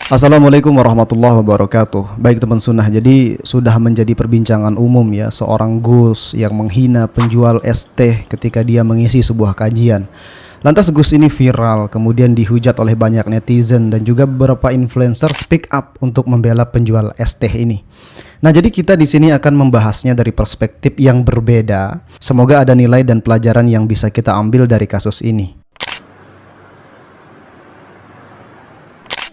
Assalamualaikum warahmatullahi wabarakatuh. Baik teman sunnah, jadi sudah menjadi perbincangan umum ya, seorang Gus yang menghina penjual es teh ketika dia mengisi sebuah kajian. Lantas Gus ini viral, kemudian dihujat oleh banyak netizen dan juga beberapa influencer speak up untuk membela penjual es teh ini. Nah, jadi kita di sini akan membahasnya dari perspektif yang berbeda. Semoga ada nilai dan pelajaran yang bisa kita ambil dari kasus ini.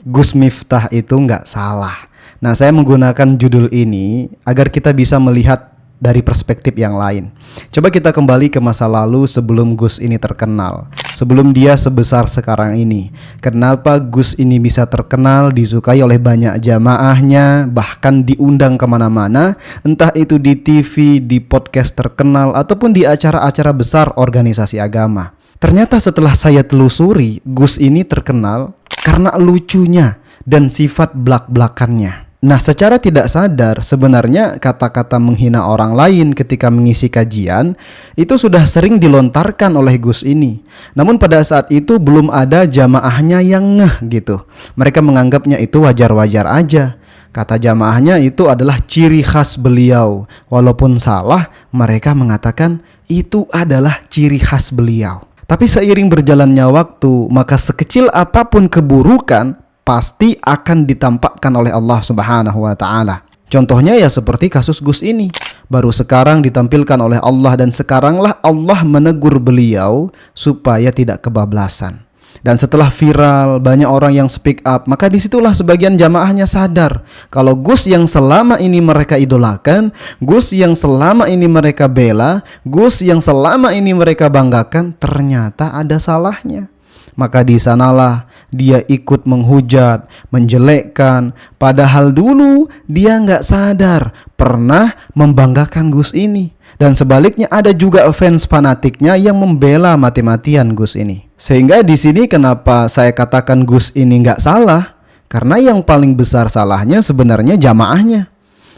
Gus Miftah itu nggak salah. Nah, saya menggunakan judul ini agar kita bisa melihat dari perspektif yang lain. Coba kita kembali ke masa lalu sebelum Gus ini terkenal, sebelum dia sebesar sekarang ini. Kenapa Gus ini bisa terkenal, disukai oleh banyak jamaahnya, bahkan diundang kemana-mana, entah itu di TV, di podcast terkenal, ataupun di acara-acara besar organisasi agama. Ternyata setelah saya telusuri, Gus ini terkenal karena lucunya dan sifat blak-blakannya. Nah, secara tidak sadar sebenarnya kata-kata menghina orang lain ketika mengisi kajian itu sudah sering dilontarkan oleh Gus ini. Namun pada saat itu belum ada jamaahnya yang ngeh gitu. Mereka menganggapnya itu wajar-wajar aja. Kata jamaahnya itu adalah ciri khas beliau. Walaupun salah, mereka mengatakan itu adalah ciri khas beliau. Tapi seiring berjalannya waktu, maka sekecil apapun keburukan pasti akan ditampakkan oleh Allah Subhanahu wa Ta'ala. Contohnya ya seperti kasus Gus ini. Baru sekarang ditampilkan oleh Allah dan sekaranglah Allah menegur beliau supaya tidak kebablasan. Dan setelah viral, banyak orang yang speak up, maka disitulah sebagian jamaahnya sadar kalau Gus yang selama ini mereka idolakan, Gus yang selama ini mereka bela, Gus yang selama ini mereka banggakan, ternyata ada salahnya. Maka di sanalah dia ikut menghujat, menjelekkan, padahal dulu dia nggak sadar pernah membanggakan Gus ini. Dan sebaliknya ada juga fans fanatiknya yang membela mati-matian Gus ini. Sehingga di sini kenapa saya katakan Gus ini nggak salah? Karena yang paling besar salahnya sebenarnya jamaahnya.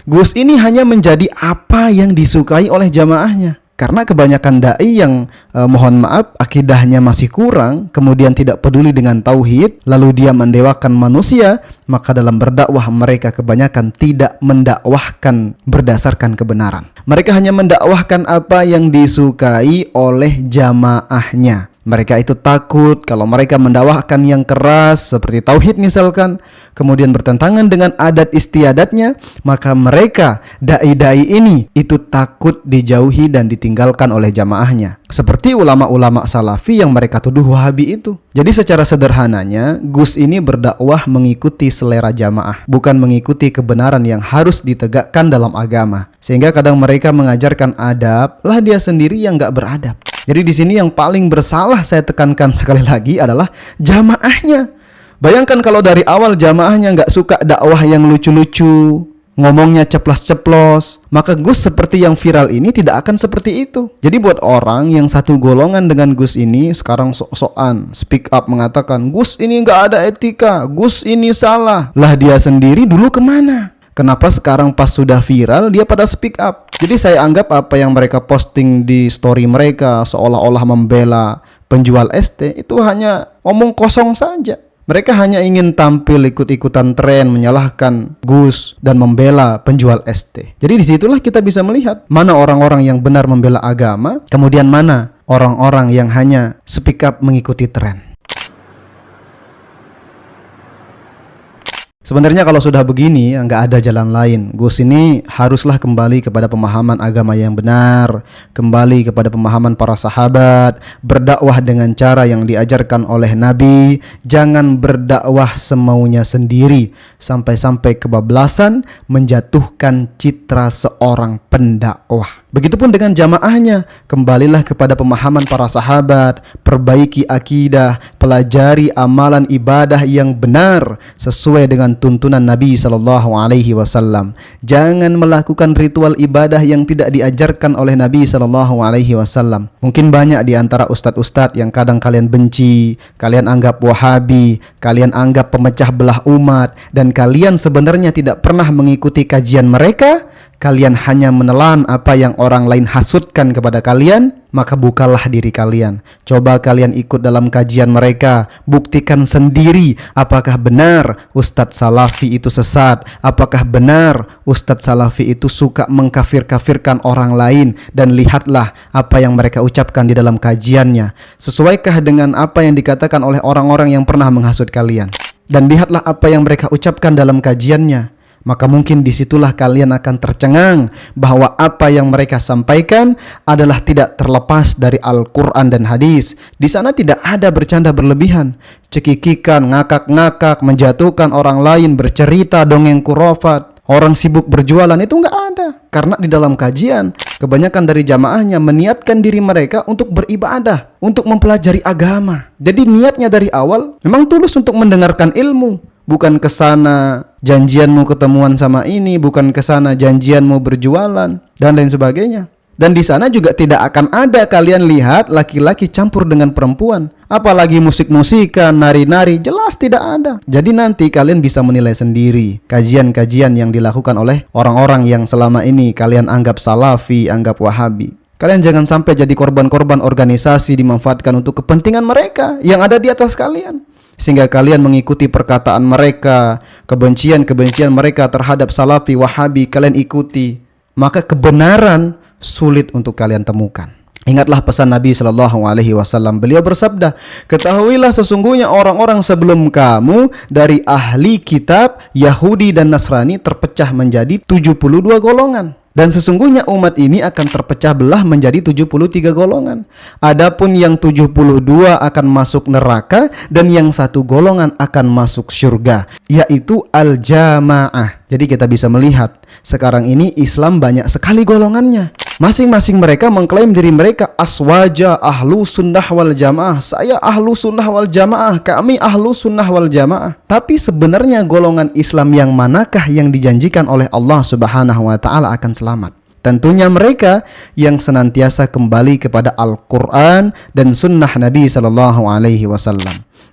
Gus ini hanya menjadi apa yang disukai oleh jamaahnya. Karena kebanyakan dai yang mohon maaf akidahnya masih kurang, kemudian tidak peduli dengan tauhid, lalu dia mendewakan manusia, maka dalam berdakwah mereka kebanyakan tidak mendakwahkan berdasarkan kebenaran. Mereka hanya mendakwahkan apa yang disukai oleh jamaahnya. Mereka itu takut kalau mereka mendakwahkan yang keras seperti tauhid misalkan, kemudian bertentangan dengan adat istiadatnya, maka mereka dai-dai ini itu takut dijauhi dan ditinggalkan oleh jamaahnya. Seperti ulama-ulama salafi yang mereka tuduh wahabi itu. Jadi secara sederhananya, Gus ini berdakwah mengikuti selera jamaah, bukan mengikuti kebenaran yang harus ditegakkan dalam agama. Sehingga kadang mereka mengajarkan adab, lah dia sendiri yang gak beradab. Jadi di sini yang paling bersalah saya tekankan sekali lagi adalah jamaahnya. Bayangkan kalau dari awal jamaahnya nggak suka dakwah yang lucu-lucu, ngomongnya ceplos-ceplos, maka Gus seperti yang viral ini tidak akan seperti itu. Jadi buat orang yang satu golongan dengan Gus ini sekarang sok-sokan speak up mengatakan Gus ini nggak ada etika, Gus ini salah. Lah dia sendiri dulu kemana? Kenapa sekarang pas sudah viral dia pada speak up? Jadi saya anggap apa yang mereka posting di story mereka seolah-olah membela penjual es teh itu hanya omong kosong saja. Mereka hanya ingin tampil ikut-ikutan tren, menyalahkan Gus dan membela penjual es teh. Jadi disitulah kita bisa melihat mana orang-orang yang benar membela agama, kemudian mana orang-orang yang hanya speak up mengikuti tren. Sebenarnya kalau sudah begini, nggak ada jalan lain. Gus ini haruslah kembali kepada pemahaman agama yang benar, kembali kepada pemahaman para sahabat, berdakwah dengan cara yang diajarkan oleh Nabi, jangan berdakwah semaunya sendiri, sampai-sampai kebablasan menjatuhkan citra seorang pendakwah. Begitupun dengan jamaahnya, kembalilah kepada pemahaman para sahabat, perbaiki akidah, pelajari amalan ibadah yang benar sesuai dengan tuntunan Nabi SAW. Jangan melakukan ritual ibadah yang tidak diajarkan oleh Nabi SAW. Mungkin banyak di antara ustadz-ustadz yang kadang kalian benci, kalian anggap wahabi, kalian anggap pemecah belah umat, dan kalian sebenarnya tidak pernah mengikuti kajian mereka kalian hanya menelan apa yang orang lain hasutkan kepada kalian, maka bukalah diri kalian. Coba kalian ikut dalam kajian mereka, buktikan sendiri apakah benar Ustadz Salafi itu sesat, apakah benar Ustadz Salafi itu suka mengkafir-kafirkan orang lain, dan lihatlah apa yang mereka ucapkan di dalam kajiannya. Sesuaikah dengan apa yang dikatakan oleh orang-orang yang pernah menghasut kalian? Dan lihatlah apa yang mereka ucapkan dalam kajiannya. Maka mungkin disitulah kalian akan tercengang bahwa apa yang mereka sampaikan adalah tidak terlepas dari Al-Quran dan hadis. Di sana tidak ada bercanda berlebihan, cekikikan, ngakak-ngakak, menjatuhkan orang lain, bercerita dongeng kurofat, orang sibuk berjualan, itu nggak ada. Karena di dalam kajian, kebanyakan dari jamaahnya meniatkan diri mereka untuk beribadah, untuk mempelajari agama. Jadi niatnya dari awal memang tulus untuk mendengarkan ilmu. Bukan kesana janjianmu ketemuan sama ini, bukan kesana janjianmu berjualan, dan lain sebagainya. Dan di sana juga tidak akan ada kalian lihat laki-laki campur dengan perempuan, apalagi musik-musikan, nari-nari, jelas tidak ada. Jadi nanti kalian bisa menilai sendiri kajian-kajian yang dilakukan oleh orang-orang yang selama ini kalian anggap Salafi, anggap Wahabi. Kalian jangan sampai jadi korban-korban organisasi dimanfaatkan untuk kepentingan mereka yang ada di atas kalian, sehingga kalian mengikuti perkataan mereka, kebencian-kebencian mereka terhadap Salafi, Wahabi, kalian ikuti. Maka kebenaran sulit untuk kalian temukan. Ingatlah pesan Nabi SAW. Beliau bersabda, ketahuilah sesungguhnya orang-orang sebelum kamu dari ahli kitab, Yahudi dan Nasrani terpecah menjadi 72 golongan. Dan sesungguhnya umat ini akan terpecah belah menjadi 73 golongan. Adapun yang 72 akan masuk neraka, dan yang satu golongan akan masuk surga, yaitu al-jamaah. Jadi kita bisa melihat sekarang ini Islam banyak sekali golongannya. Masing-masing mereka mengklaim diri mereka aswaja ahlu sunnah wal jamaah. Saya ahlu sunnah wal jamaah, kami ahlu sunnah wal jamaah. Tapi sebenarnya golongan Islam yang manakah yang dijanjikan oleh Allah Subhanahu wa ta'ala akan selamat? Tentunya mereka yang senantiasa kembali kepada Al-Quran dan sunnah Nabi SAW.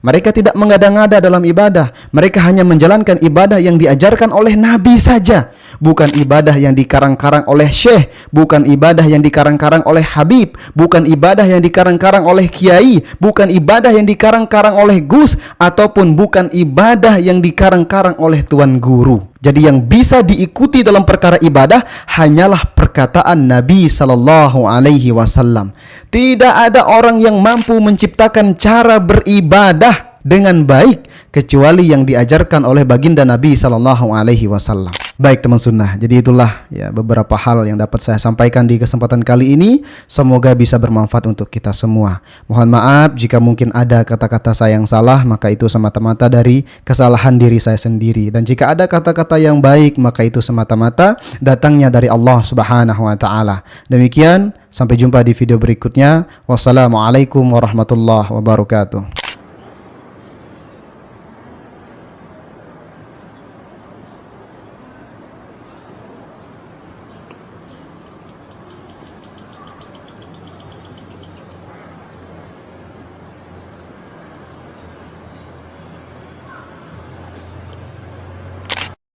Mereka tidak mengada-ngada dalam ibadah. Mereka hanya menjalankan ibadah yang diajarkan oleh Nabi saja. Bukan ibadah yang dikarang-karang oleh syekh, bukan ibadah yang dikarang-karang oleh habib, bukan ibadah yang dikarang-karang oleh kiai, bukan ibadah yang dikarang-karang oleh gus, ataupun bukan ibadah yang dikarang-karang oleh tuan guru. Jadi yang bisa diikuti dalam perkara ibadah hanyalah perkataan Nabi SAW. Tidak ada orang yang mampu menciptakan cara beribadah dengan baik kecuali yang diajarkan oleh baginda Nabi SAW. Baik teman sunnah, jadi itulah ya beberapa hal yang dapat saya sampaikan di kesempatan kali ini. Semoga bisa bermanfaat untuk kita semua. Mohon maaf jika mungkin ada kata-kata saya yang salah, maka itu semata-mata dari kesalahan diri saya sendiri. Dan jika ada kata-kata yang baik, maka itu semata-mata datangnya dari Allah Subhanahu wa ta'ala. Demikian, sampai jumpa di video berikutnya. Wassalamualaikum warahmatullahi wabarakatuh.